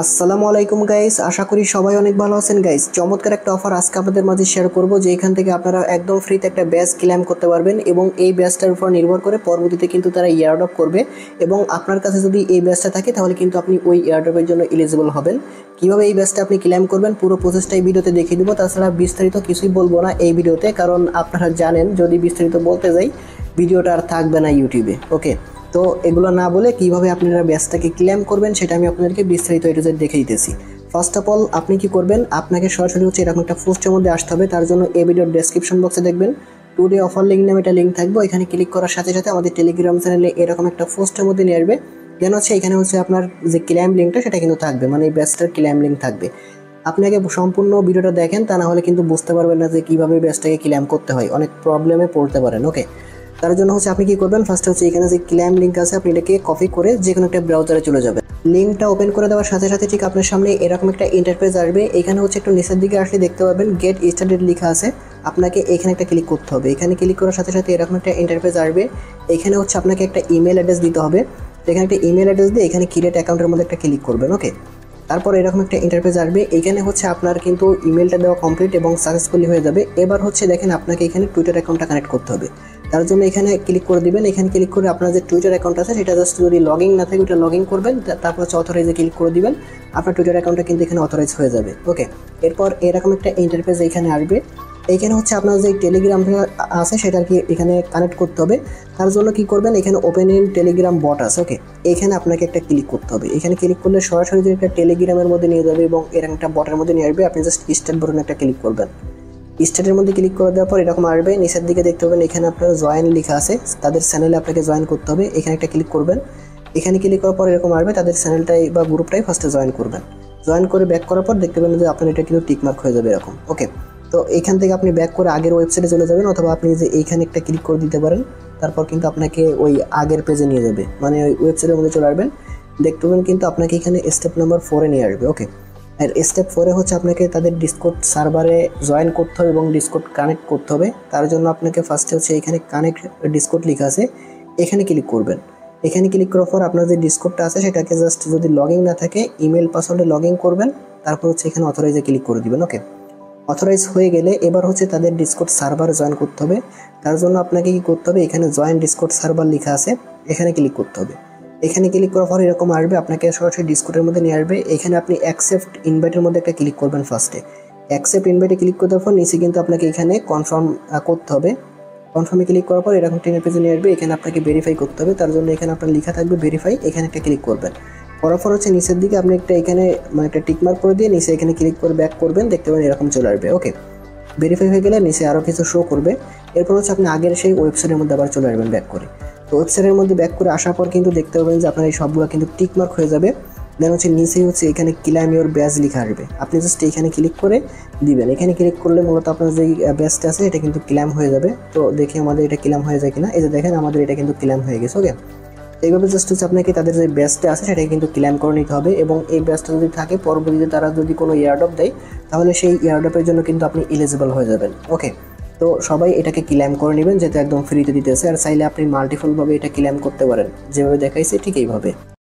আসসালামু আলাইকুম গাইস, আশা করি সবাই অনেক ভালো আছেন গাইস। চমৎকার একটা অফার আজকে আপনাদের মাঝে শেয়ার করব, যে এখান থেকে আপনারা একদম ফ্রিতে একটা ব্যাচ ক্লেম করতে পারবেন এবং এই ব্যাচটার উপর নির্ভর করে পরবর্তীতে কিন্তু তারা ইয়ারড্রপ করবে এবং আপনার কাছে যদি এই ব্যাচটা থাকে তাহলে কিন্তু আপনি ওই ইয়ারড্রপের জন্য এলিজিবল হবেন। কিভাবে এই ব্যাচটা আপনি ক্লেম করবেন পুরো প্রসেসটা এই ভিডিওতে দেখিয়ে দেবো। তাছাড়া বিস্তারিত কিছুই বলবো না এই ভিডিওতে, কারণ আপনারা জানেন যদি বিস্তারিত বলতে যাই ভিডিওটা আর থাকবে না ইউটিউবে। ওকে, তো এগুলো না বলে কিভাবে আপনারা ব্যাচটাকে ক্লেম করবেন সেটা আমি আপনাদেরকে বিস্তারিত এটা দেখে দিতেছি। ফার্স্ট অফ অল আপনি কি করবেন, আপনাকে সরাসরি হচ্ছে এরকম একটা পোস্টের মধ্যে আসতে হবে। তার জন্য এই ভিডিওর ডেসক্রিপশন বক্সে দেখবেন টুডে অফার লিঙ্ক নামে একটা লিঙ্ক থাকবে, এখানে ক্লিক করার সাথে সাথে আমাদের টেলিগ্রাম চ্যানেলে এরকম একটা পোস্টের মধ্যে নিয়ে আসবে। দেন হচ্ছে এখানে হচ্ছে আপনার যে ক্লেম লিঙ্কটা সেটা কিন্তু থাকবে, মানে এই ব্যাচটার ক্লেম লিঙ্ক থাকবে। আপনি আগে সম্পূর্ণ ভিডিওটা দেখেন, তা না হলে কিন্তু বুঝতে পারবেন না যে কীভাবে ব্যাচটাকে ক্লেম করতে হয়, অনেক প্রবলেমে পড়তে পারেন। ওকে, তার জন্য হচ্ছে আপনি কি করবেন, ফার্স্ট হচ্ছে এখানে যে ক্লেম লিঙ্ক আছে আপনি এটাকে কপি করে যে কোনো একটা ব্রাউজারে চলে যাবেন। লিঙ্কটা ওপেন করে দেওয়ার সাথে সাথে ঠিক আপনার সামনে এরকম একটা ইন্টারফেস আসবে। এখানে হচ্ছে একটু নিচের দিকে আসলে দেখতে পাবেন গেট স্টার্টেড লেখা আছে, আপনাকে এখানে একটা ক্লিক করতে হবে। এখানে ক্লিক করার সাথে সাথে এরকম একটা ইন্টারফেস আসবে। এখানে হচ্ছে আপনাকে একটা ইমেল অ্যাড্রেস দিতে হবে। এখানে একটা ইমেল অ্যাড্রেস দিয়ে এখানে ক্রিয়েট অ্যাকাউন্টের মধ্যে একটা ক্লিক করবেন। ওকে, তারপর এরকম একটা ইন্টারফেস আসবে। এখানে হচ্ছে আপনার কিন্তু ইমেলটা দেওয়া কমপ্লিট এবং সাকসেসফুলি হয়ে যাবে। এবার হচ্ছে দেখেন আপনাকে এখানে টুইটার অ্যাকাউন্টটা কানেক্ট করতে হবে। তার জন্য এখানে ক্লিক করে দিবেন। এখানে ক্লিক করে আপনার যে টুইটার অ্যাকাউন্ট আছে সেটা জাস্ট যদি লগ ইন না থাকে ওটা লগ ইন করবেন, তারপর হচ্ছে অথরাইজে ক্লিক করে দিবেন। আপনার টুইটার অ্যাকাউন্টটা কিন্তু এখানে অথরাইজ হয়ে যাবে। ওকে, এরপর এরকম একটা ইন্টারফেস এখানে আসবে। এইখানে হচ্ছে আপনার যে টেলিগ্রামটা আছে সেটা কি এখানে কানেক্ট করতে হবে। তার জন্য কি করবেন, এখানে ওপেন ইন টেলিগ্রাম বট আছে। ওকে, এখানে আপনাকে একটা ক্লিক করতে হবে। এখানে ক্লিক করলে সরাসরি যে একটা টেলিগ্রামের মধ্যে নিয়ে যাবে এবং এরকম একটা বটের মধ্যে নিয়ে আসবে। আপনি জাস্ট স্টার্ট বাটনে একটা ক্লিক করবেন। স্টার্টের মধ্যে ক্লিক করে দেওয়ার পর এরকম আসবে। নিচের দিকে দেখতে পাবেন এখানে আপনার জয়েন লেখা আছে, তাদের চ্যানেলে আপনাকে জয়েন করতে হবে। এখানে একটা ক্লিক করবেন। এখানে ক্লিক করার পর এরকম আসবে, তাদের চ্যানেলটাই বা গ্রুপটাই ফার্স্টে জয়েন করবেন। জয়েন করে ব্যাক করার পর দেখতে পাবেন যে আপনার এটা কিন্তু টিকমার্ক হয়ে যাবে এরকম। ওকে, তো এখান থেকে আপনি ব্যাক করে আগের ওয়েবসাইটে চলে যাবেন, অথবা আপনি যে এইখানে একটা ক্লিক করে দিতে পারেন। তারপর কিন্তু আপনাকে ওই আগের পেজে নিয়ে যাবে, মানে ওই ওয়েবসাইটের মধ্যে চলে আসবেন। দেখতে পাবেন কিন্তু আপনাকে এখানে স্টেপ নাম্বার 4-এ নিয়ে আসবে। ওকে, আর স্টেপ 4-এ হচ্ছে আপনাকে তাদের ডিসকর্ড সার্ভারে জয়েন করতে হবে এবং ডিসকর্ড কানেক্ট করতে হবে। তার জন্য আপনাকে ফার্স্টে হচ্ছে এখানে কানেক্ট ডিসকর্ড লেখা আছে, এখানে ক্লিক করবেন। এখানে ক্লিক করার পর আপনার যে ডিসকর্ডটা আছে সেটাকে জাস্ট যদি লগ ইন না থাকে ইমেল পাসওয়ার্ডে লগ ইন করবেন। তারপর হচ্ছে এখানে অথরাইজে ক্লিক করে দিবেন। ওকে, অথরাইজ হয়ে গেলে এবার হচ্ছে তাদের ডিসকর্ড সার্ভার জয়েন করতে হবে। তার জন্য আপনাকে কি করতে হবে, এখানে জয়েন ডিসকর্ড সার্ভার লেখা আছে, এখানে ক্লিক করতে হবে। এখানে ক্লিক করার পর এরকম আসবে, আপনাকে সরাসরি ডিসকর্ডের মধ্যে নিয়ে আসবে। এখানে আপনি অ্যাকসেপ্ট ইনভাইটের মধ্যে একটা ক্লিক করবেন। ফার্স্টে অ্যাকসেপ্ট ইনভাইটে ক্লিক করার পর নিচে কিন্তু আপনাকে এখানে কনফার্ম করতে হবে। কনফার্মে ক্লিক করার পর এরকম টেনের পেজে নিয়ে আসবে। এখানে আপনাকে ভেরিফাই করতে হবে। তার জন্য এখানে আপনার লেখা থাকবে ভেরিফাই, এখানে একটা ক্লিক করবেন। করার পর হচ্ছে নিচের দিকে আপনি একটা এখানে মানে একটা টিকমার্ক করে দিয়ে নিচে এখানে ক্লিক করে ব্যাক করবেন। দেখতে পাবেন এরকম চলে আসবে। ওকে, ভেরিফাই হয়ে গেলে নিচে আরও কিছু শো করবে। এরপর হচ্ছে আপনি আগের সেই ওয়েবসাইটের মধ্যে আবার চলে আসবেন ব্যাক করে। তো ওয়েবসাইটের মধ্যে ব্যাক করে আসার পর কিন্তু দেখতে পাবেন যে আপনার এই সবগুলো কিন্তু টিকমার্ক হয়ে যাবে। দেন হচ্ছে নিচেই হচ্ছে এখানে ক্লেম ইওর ব্যাচ লেখা আসবে, আপনি জাস্ট এখানে ক্লিক করে দিবেন। এখানে ক্লিক করলে মূলত আপনার যেই ব্যাচটা আছে এটা কিন্তু ক্লেম হয়ে যাবে। তো দেখি আমাদের এটা ক্লেম হয়ে যায় কিনা। এই যে দেখেন আমাদের এটা কিন্তু ক্লেম হয়ে গেছে। ওকে, এইভাবে জাস্ট হচ্ছে আপনাকে তাদের যে ব্যাচটা আছে সেটাকে কিন্তু ক্লেম করে নিতে হবে এবং এই ব্যাচটা যদি থাকে পরবর্তীতে তারা যদি কোনো ইয়ারড্রপ দেয় তাহলে সেই ইয়ারড্রপের জন্য কিন্তু আপনি এলিজিবল হয়ে যাবেন। ওকে, তো সবাই এটাকে ক্লেম করে নেবেন, যেহেতু একদম ফ্রিতে দিতেছে। আর চাইলে আপনি মাল্টিপলভাবে এটা ক্লেম করতে পারেন, যেভাবে দেখাইছে ঠিক এইভাবে।